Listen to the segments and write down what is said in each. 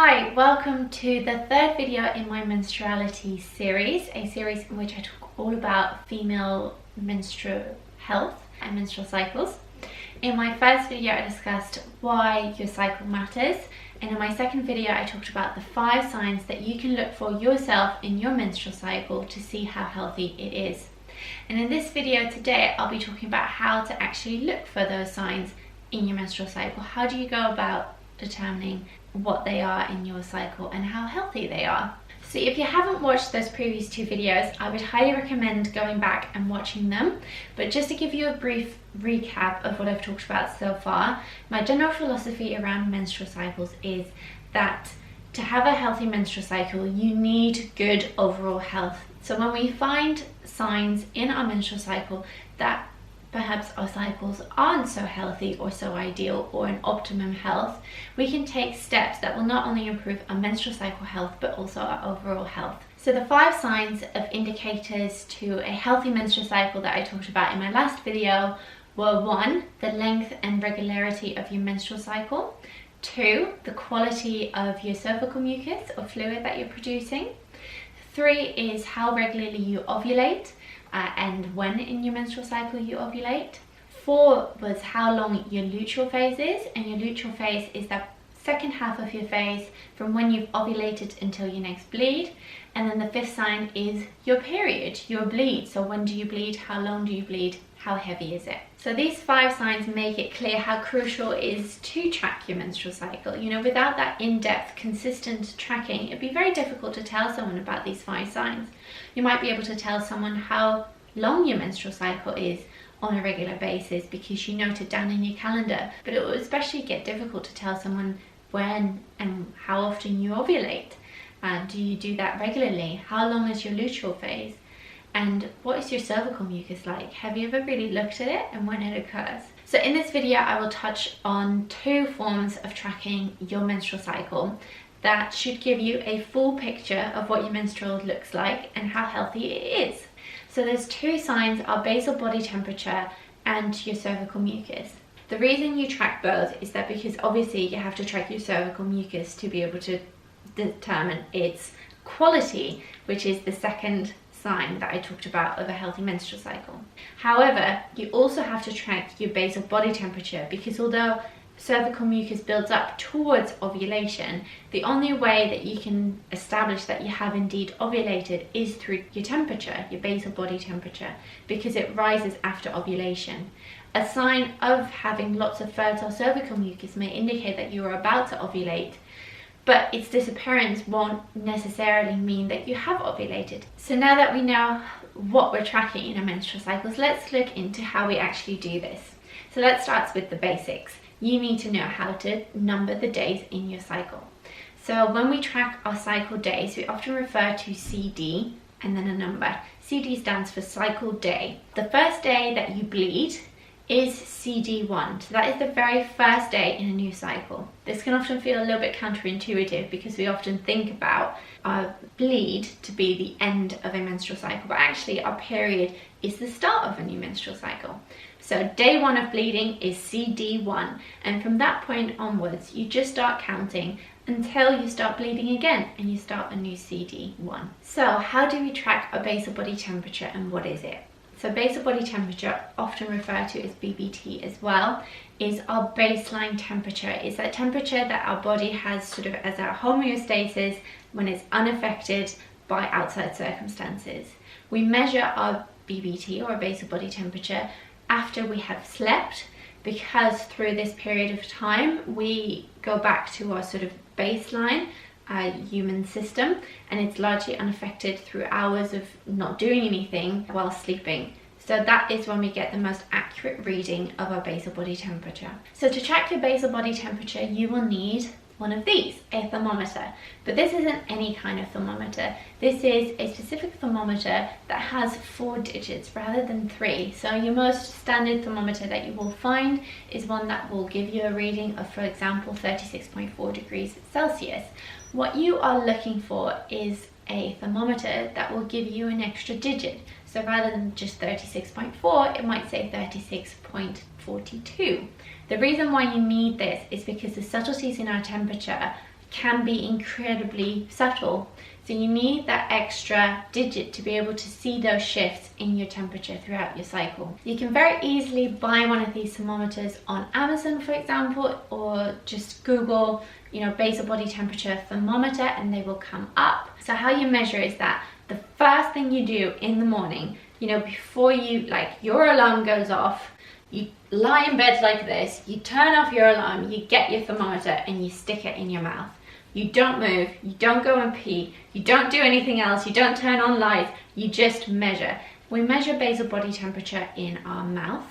Hi, welcome to the third video in my menstruality series, a series in which I talk all about female menstrual health and menstrual cycles. In my first video I discussed why your cycle matters, and in my second video I talked about the 5 signs that you can look for yourself in your menstrual cycle to see how healthy it is. And in this video today I'll be talking about how to actually look for those signs in your menstrual cycle. How do you go about determining what they are in your cycle and how healthy they are? So if you haven't watched those previous 2 videos, I would highly recommend going back and watching them. But just to give you a brief recap of what I've talked about so far, my general philosophy around menstrual cycles is that to have a healthy menstrual cycle, you need good overall health. So when we find signs in our menstrual cycle that perhaps our cycles aren't so healthy or so ideal or in optimum health, we can take steps that will not only improve our menstrual cycle health but also our overall health. So the 5 signs of indicators to a healthy menstrual cycle that I talked about in my last video were 1, the length and regularity of your menstrual cycle, 2, the quality of your cervical mucus or fluid that you're producing, 3 is how regularly you ovulate, and when in your menstrual cycle you ovulate. 4 was how long your luteal phase is, and your luteal phase is that second half of your phase from when you've ovulated until you next bleed. And then the 5th sign is your period, your bleed. So when do you bleed, how long do you bleed, how heavy is it? So these 5 signs make it clear how crucial it is to track your menstrual cycle. You know, without that in-depth, consistent tracking, it'd be very difficult to tell someone about these 5 signs. You might be able to tell someone how long your menstrual cycle is on a regular basis because you note it down in your calendar, but it will especially get difficult to tell someone when and how often you ovulate. Do you do that regularly? How long is your luteal phase? And what is your cervical mucus like? Have you ever really looked at it and when it occurs? So in this video I will touch on 2 forms of tracking your menstrual cycle that should give you a full picture of what your menstrual looks like and how healthy it is. So there's 2 signs, are basal body temperature and your cervical mucus. The reason you track both is that because obviously you have to track your cervical mucus to be able to determine its quality, which is the second sign that I talked about of a healthy menstrual cycle. However, you also have to track your basal body temperature because although cervical mucus builds up towards ovulation, the only way that you can establish that you have indeed ovulated is through your temperature, your basal body temperature, because it rises after ovulation. A sign of having lots of fertile cervical mucus may indicate that you are about to ovulate, but its disappearance won't necessarily mean that you have ovulated. So now that we know what we're tracking in our menstrual cycles, let's look into how we actually do this. So let's start with the basics. You need to know how to number the days in your cycle. So when we track our cycle days, we often refer to CD and then a number. CD stands for cycle day. The first day that you bleed is CD1. So that is the very first day in a new cycle. This can often feel a little bit counterintuitive because we often think about our bleed to be the end of a menstrual cycle, but actually our period is the start of a new menstrual cycle. So day 1 of bleeding is CD1, and from that point onwards you just start counting until you start bleeding again and you start a new CD1. So how do we track our basal body temperature and what is it? So basal body temperature, often referred to as BBT as well, is our baseline temperature. It's that temperature that our body has sort of as our homeostasis when it's unaffected by outside circumstances. We measure our BBT or basal body temperature after we have slept, because through this period of time we go back to our sort of baseline human system, and it's largely unaffected through hours of not doing anything while sleeping. So that is when we get the most accurate reading of our basal body temperature. So to track your basal body temperature you will need one of these, a thermometer. But this isn't any kind of thermometer. This is a specific thermometer that has 4 digits rather than 3. So your most standard thermometer that you will find is one that will give you a reading of, for example, 36.4 degrees Celsius. What you are looking for is a thermometer that will give you an extra digit. So rather than just 36.4, it might say 36.42. The reason why you need this is because the subtleties in our temperature can be incredibly subtle. So you need that extra digit to be able to see those shifts in your temperature throughout your cycle. You can very easily buy one of these thermometers on Amazon, for example, or just Google, basal body temperature thermometer, and they will come up. So how you measure is that the first thing you do in the morning, before your alarm goes off, you lie in bed like this, you turn off your alarm, you get your thermometer and you stick it in your mouth. You don't move, you don't go and pee, you don't do anything else, you don't turn on lights, you just measure. We measure basal body temperature in our mouth.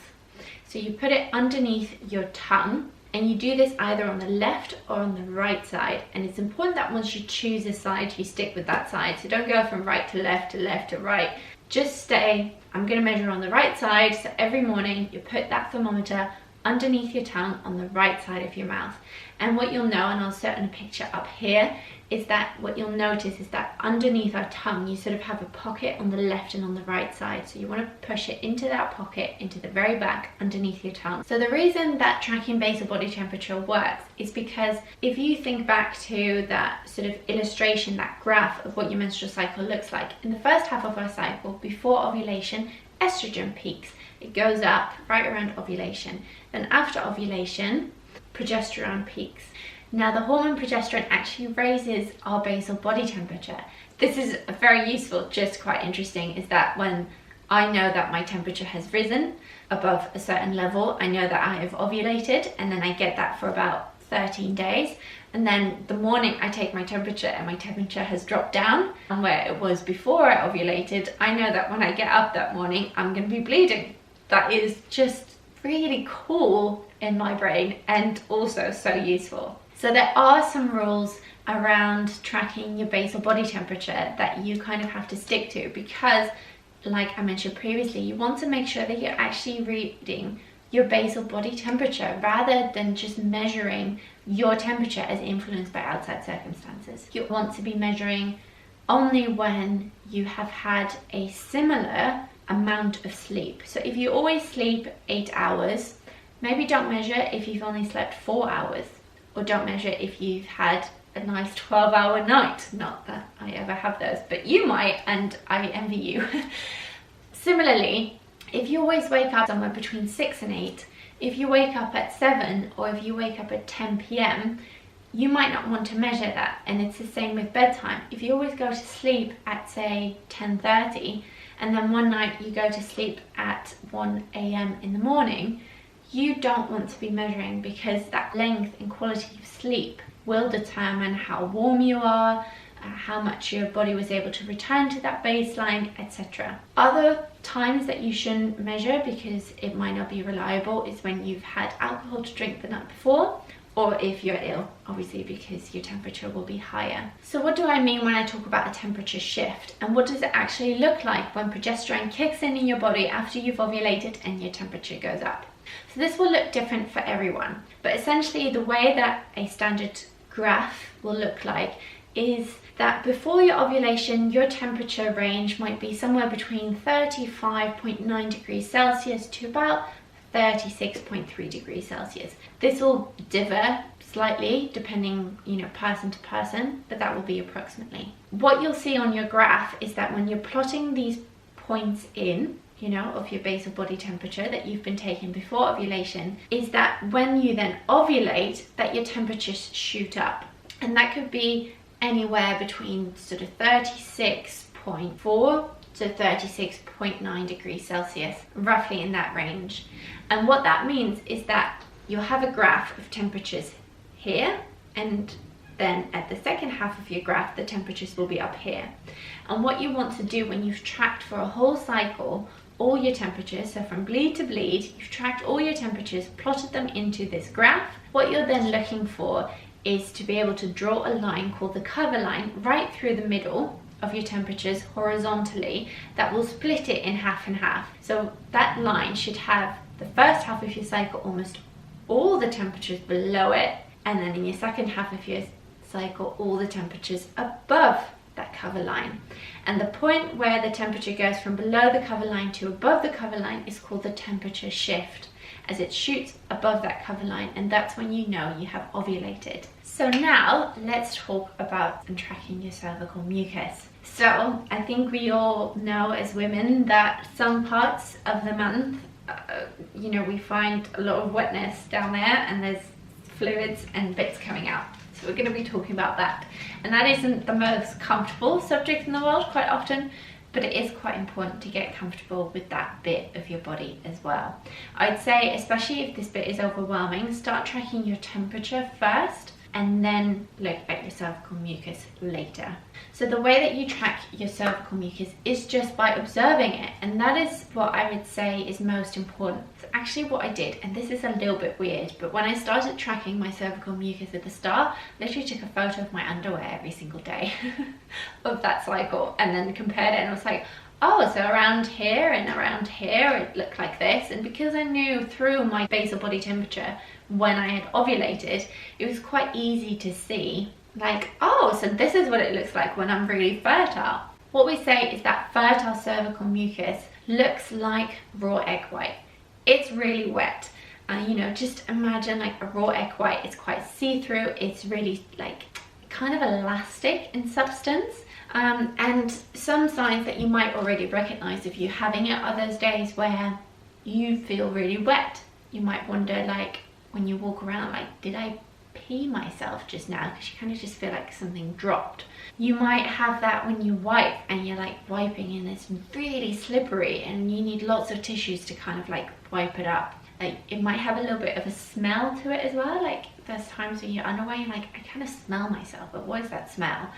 So you put it underneath your tongue, and you do this either on the left or on the right side. And it's important that once you choose a side, you stick with that side. So don't go from right to left to left to right. Just stay, I'm going to measure on the right side. So every morning you put that thermometer underneath your tongue on the right side of your mouth. And what you'll know, and I'll set in a picture up here, is that what you'll notice is that underneath our tongue, you sort of have a pocket on the left and on the right side. So you want to push it into that pocket, into the very back, underneath your tongue. So the reason that tracking basal body temperature works is because if you think back to that sort of illustration, that graph of what your menstrual cycle looks like, in the first half of our cycle, before ovulation, estrogen peaks. It goes up right around ovulation. Then after ovulation, progesterone peaks. Now the hormone progesterone actually raises our basal body temperature. This is very useful, just quite interesting, is that when I know that my temperature has risen above a certain level, I know that I have ovulated, and then I get that for about 13 days. And then the morning I take my temperature and my temperature has dropped down and where it was before I ovulated, I know that when I get up that morning, I'm going to be bleeding. That is just really cool in my brain and also so useful. So there are some rules around tracking your basal body temperature that you kind of have to stick to, because like I mentioned previously, you want to make sure that you're actually reading your basal body temperature rather than just measuring your temperature as influenced by outside circumstances. You want to be measuring only when you have had a similar amount of sleep. So if you always sleep 8 hours, maybe don't measure if you've only slept 4 hours, or don't measure if you've had a nice 12-hour night. Not that I ever have those, but you might, and I envy you. Similarly, if you always wake up somewhere between 6 and 8, if you wake up at 7 or if you wake up at 10 p.m, you might not want to measure that. And it's the same with bedtime. If you always go to sleep at, say, 10:30, and then one night you go to sleep at 1 a.m. in the morning, you don't want to be measuring, because that length and quality of sleep will determine how warm you are, how much your body was able to return to that baseline, etc. Other times that you shouldn't measure because it might not be reliable is when you've had alcohol to drink the night before, or if you're ill, obviously, because your temperature will be higher. So what do I mean when I talk about a temperature shift, and what does it actually look like when progesterone kicks in your body after you've ovulated and your temperature goes up? So this will look different for everyone, but essentially the way that a standard graph will look like is that before your ovulation, your temperature range might be somewhere between 35.9 degrees Celsius to about 36.3 degrees Celsius. This will differ slightly depending, person to person, but that will be approximately. What you'll see on your graph is that when you're plotting these points in, of your basal body temperature that you've been taking before ovulation, is that when you then ovulate, that your temperatures shoot up. And that could be anywhere between sort of 36.4 to 36.9 degrees Celsius, roughly in that range. And what that means is that you'll have a graph of temperatures here, and then at the second half of your graph, the temperatures will be up here. And what you want to do when you've tracked for a whole cycle all your temperatures, so from bleed to bleed, you've tracked all your temperatures, plotted them into this graph. What you're then looking for is to be able to draw a line called the cover line right through the middle of your temperatures horizontally that will split it in half and half. So that line should have the first half of your cycle almost all the temperatures below it, and then in your second half of your cycle all the temperatures above that cover line. And the point where the temperature goes from below the cover line to above the cover line is called the temperature shift. as it shoots above that cover line, and that's when you know you have ovulated. So now let's talk about tracking your cervical mucus. So I think we all know as women that some parts of the month, you know, we find a lot of wetness down there and there's fluids and bits coming out. So we're going to be talking about that. And that isn't the most comfortable subject in the world quite often, but it is quite important to get comfortable with that bit of your body as well. I'd say, especially if this bit is overwhelming, start tracking your temperature first and then look at your cervical mucus later. So the way that you track your cervical mucus is just by observing it, and that is what I would say is most important. It's actually what I did, and this is a little bit weird, but when I started tracking my cervical mucus at the start, I literally took a photo of my underwear every single day of that cycle and then compared it, and I was like, oh, so around here and around here it looked like this. And because I knew through my basal body temperature when I had ovulated, it was quite easy to see, like, oh, so this is what it looks like when I'm really fertile. What we say is that fertile cervical mucus looks like raw egg white. It's really wet. You know, just imagine like a raw egg white. It's quite see-through. It's really like kind of elastic in substance. And some signs that you might already recognize if you're having it are those days where you feel really wet. You might wonder, like, when you walk around, like, did I pee myself just now? Because you kind of just feel like something dropped. You might have that when you wipe and you're like wiping and it's really slippery and you need lots of tissues to kind of like wipe it up. Like, it might have a little bit of a smell to it as well. Like, there's times when you're underway and like, I kind of smell myself, but what is that smell?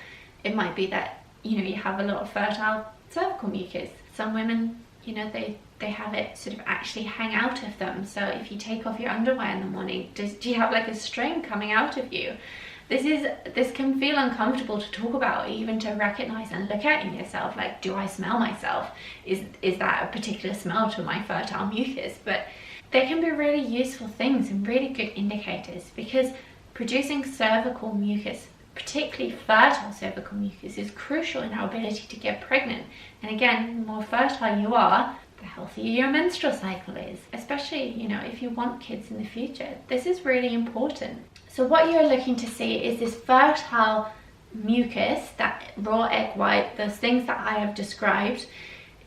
It might be that, you know, you have a lot of fertile cervical mucus. Some women, you know, they have it sort of actually hang out of them. So if you take off your underwear in the morning, do you have like a string coming out of you? This can feel uncomfortable to talk about, even to recognize and look at in yourself. Like, do I smell myself? Is that a particular smell to my fertile mucus? But they can be really useful things and really good indicators, because producing cervical mucus, particularly fertile cervical mucus, is crucial in our ability to get pregnant. And again, the more fertile you are, the healthier your menstrual cycle is, especially, you know, if you want kids in the future. This is really important. So what you're looking to see is this fertile mucus, that raw egg white, those things that I have described,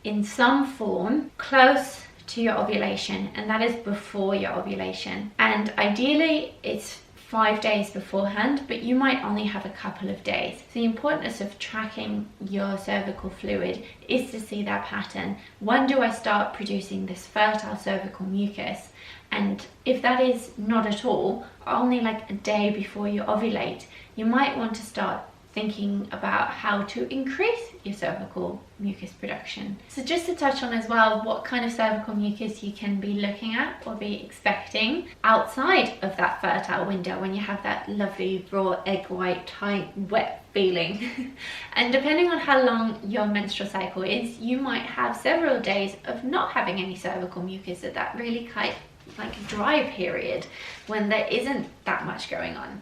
in some form close to your ovulation, and that is before your ovulation. And ideally it's 5 days beforehand, but you might only have a couple of days. So the importance of tracking your cervical fluid is to see that pattern. When do I start producing this fertile cervical mucus? And if that is not at all, only like a day before you ovulate, you might want to start thinking about how to increase your cervical mucus production. So just to touch on as well what kind of cervical mucus you can be looking at or be expecting outside of that fertile window, when you have that lovely raw egg white tight wet feeling. And depending on how long your menstrual cycle is, you might have several days of not having any cervical mucus at that really kind like dry period when there isn't that much going on.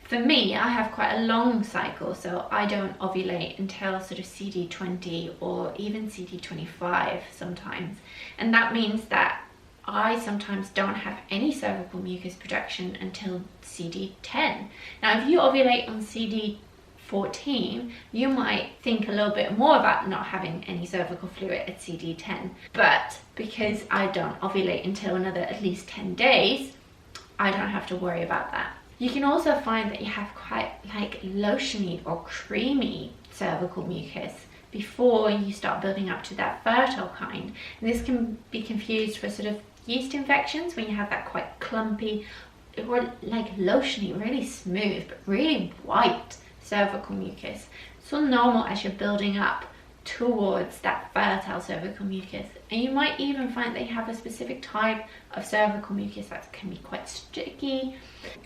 For me, I have quite a long cycle, so I don't ovulate until sort of CD20 or even CD25 sometimes. And that means that I sometimes don't have any cervical mucus production until CD10. Now, if you ovulate on CD14, you might think a little bit more about not having any cervical fluid at CD10. But because I don't ovulate until another at least 10 days, I don't have to worry about that. You can also find that you have quite like lotiony or creamy cervical mucus before you start building up to that fertile kind. And this can be confused for sort of yeast infections, when you have that quite clumpy or like lotiony, really smooth but really white cervical mucus. It's all normal as you're building up towards that fertile cervical mucus. And you might even find that you have a specific type of cervical mucus that can be quite sticky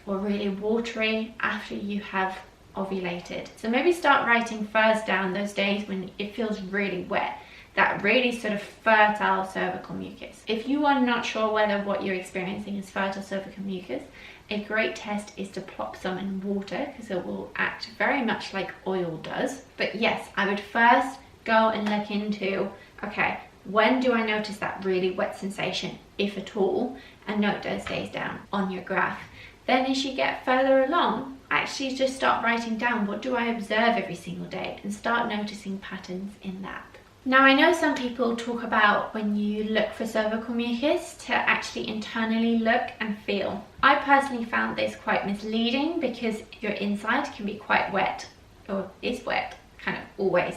or really watery after you have ovulated. So maybe start writing first down those days when it feels really wet, that really sort of fertile cervical mucus. If you are not sure whether what you're experiencing is fertile cervical mucus, a great test is to plop some in water, because it will act very much like oil does. But yes, I would first go and look into, okay, when do I notice that really wet sensation, if at all? and note those days down on your graph. Then as you get further along, actually just start writing down, what do I observe every single day, and start noticing patterns in that. Now, I know some people talk about when you look for cervical mucus to actually internally look and feel. I personally found this quite misleading because your inside can be quite wet, or is wet, kind of always.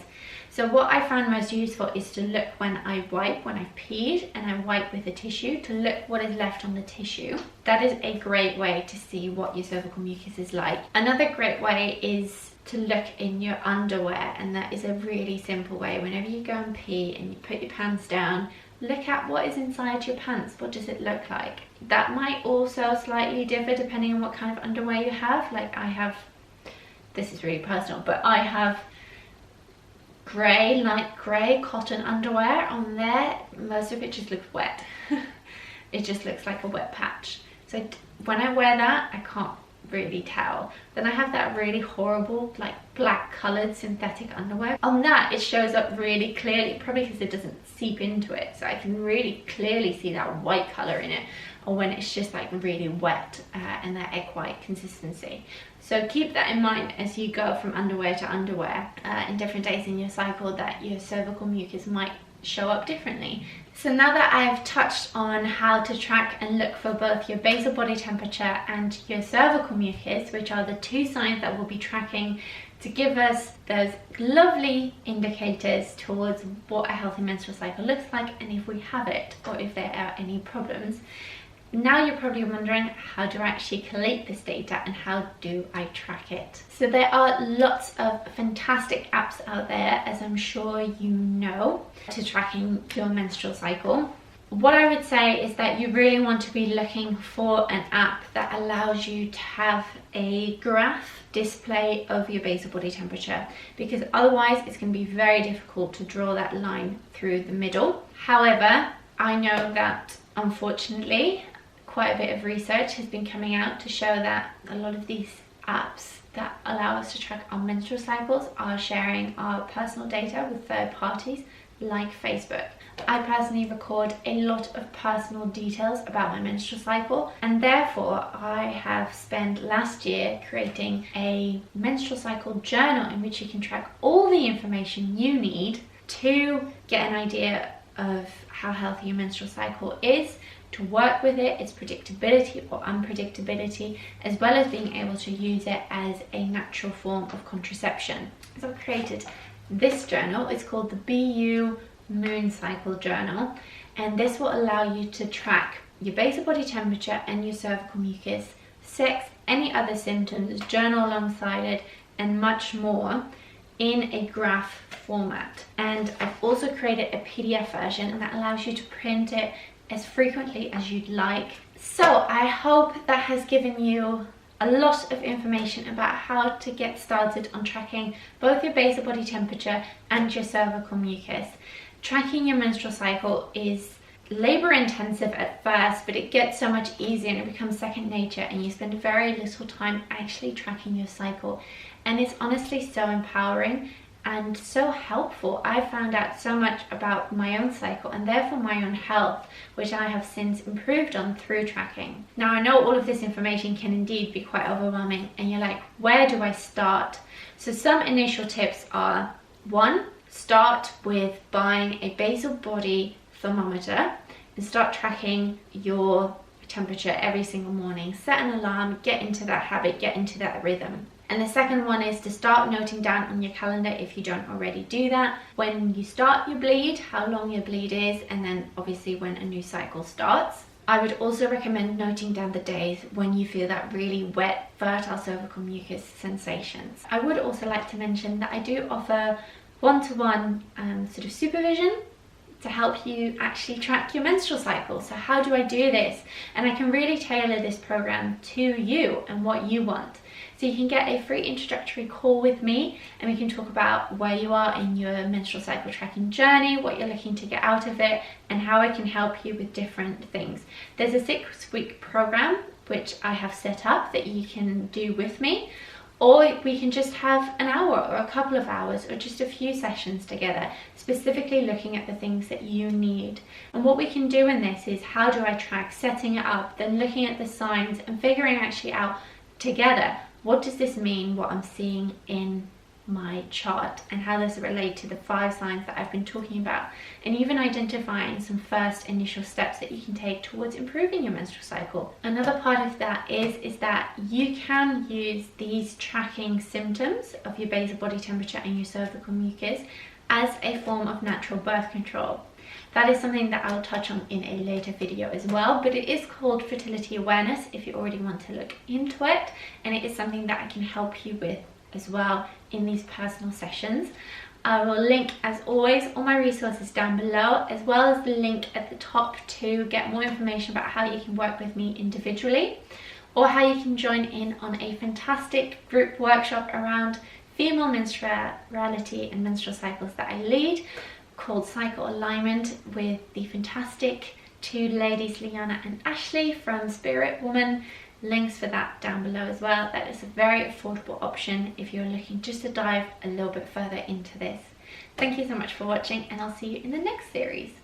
So what I found most useful is to look when I wipe, when I've peed and I wipe with a tissue, to look what is left on the tissue. That is a great way to see what your cervical mucus is like. Another great way is to look in your underwear, and that is a really simple way. Whenever you go and pee and you put your pants down, look at what is inside your pants. What does it look like? That might also slightly differ depending on what kind of underwear you have. Like I have, this is really personal, but I have grey, light grey cotton underwear on there. Most of it just looks wet. It just looks like a wet patch. So when I wear that, I can't really tell. Then I have that really horrible like black coloured synthetic underwear. On that it shows up really clearly, probably because it doesn't seep into it, so I can really clearly see that white colour in it, or when it's just like really wet and that egg white consistency. So keep that in mind as you go from underwear to underwear in different days in your cycle, that your cervical mucus might show up differently. So now that I've touched on how to track and look for both your basal body temperature and your cervical mucus, which are the two signs that we'll be tracking to give us those lovely indicators towards what a healthy menstrual cycle looks like and if we have it or if there are any problems. Now you're probably wondering, how do I actually collate this data and how do I track it? So there are lots of fantastic apps out there, as I'm sure you know, to tracking your menstrual cycle. What I would say is that you really want to be looking for an app that allows you to have a graph display of your basal body temperature, because otherwise it's going to be very difficult to draw that line through the middle. However, I know that unfortunately quite a bit of research has been coming out to show that a lot of these apps that allow us to track our menstrual cycles are sharing our personal data with third parties like Facebook. I personally record a lot of personal details about my menstrual cycle, and therefore I have spent last year creating a menstrual cycle journal in which you can track all the information you need to get an idea of how healthy your menstrual cycle is, to work with it, its predictability or unpredictability, as well as being able to use it as a natural form of contraception. So I've created this journal. It's called the BU Moon Cycle Journal, and this will allow you to track your basal body temperature and your cervical mucus, sex, any other symptoms, journal alongside it, and much more in a graph format. And I've also created a PDF version, and that allows you to print it as frequently as you'd like. So I hope that has given you a lot of information about how to get started on tracking both your basal body temperature and your cervical mucus. Tracking your menstrual cycle is labor intensive at first, but it gets so much easier and it becomes second nature, and you spend very little time actually tracking your cycle, and it's honestly so empowering and so helpful. I found out so much about my own cycle and therefore my own health, which I have since improved on through tracking. Now I know all of this information can indeed be quite overwhelming, and you're like, where do I start? So some initial tips are: 1, start with buying a basal body thermometer and start tracking your temperature every single morning. Set an alarm, get into that habit, get into that rhythm. And the second one is to start noting down on your calendar, if you don't already do that, when you start your bleed, how long your bleed is, and then obviously when a new cycle starts. I would also recommend noting down the days when you feel that really wet, fertile cervical mucus sensations. I would also like to mention that I do offer one-to-one sort of supervision to help you actually track your menstrual cycle. So how do I do this? And I can really tailor this program to you and what you want. So you can get a free introductory call with me, and we can talk about where you are in your menstrual cycle tracking journey, what you're looking to get out of it, and how I can help you with different things. There's a 6-week program which I have set up that you can do with me, or we can just have an hour or a couple of hours or just a few sessions together, specifically looking at the things that you need. And what we can do in this is, how do I track, setting it up, then looking at the signs and figuring actually out together, what does this mean, what I'm seeing in my chart, and how does it relate to the 5 signs that I've been talking about, and even identifying some first initial steps that you can take towards improving your menstrual cycle. Another part of that is that you can use these tracking symptoms of your basal body temperature and your cervical mucus as a form of natural birth control. That is something that I'll touch on in a later video as well, but it is called fertility awareness if you already want to look into it, and it is something that I can help you with as well in these personal sessions. I will link, as always, all my resources down below, as well as the link at the top to get more information about how you can work with me individually, or how you can join in on a fantastic group workshop around female menstruality and menstrual cycles that I lead, called Cycle Alignment, with the fantastic 2 ladies, Leanna and Ashley from Spirit Woman. Links for that down below as well. That is a very affordable option if you're looking just to dive a little bit further into this. Thank you so much for watching, and I'll see you in the next series.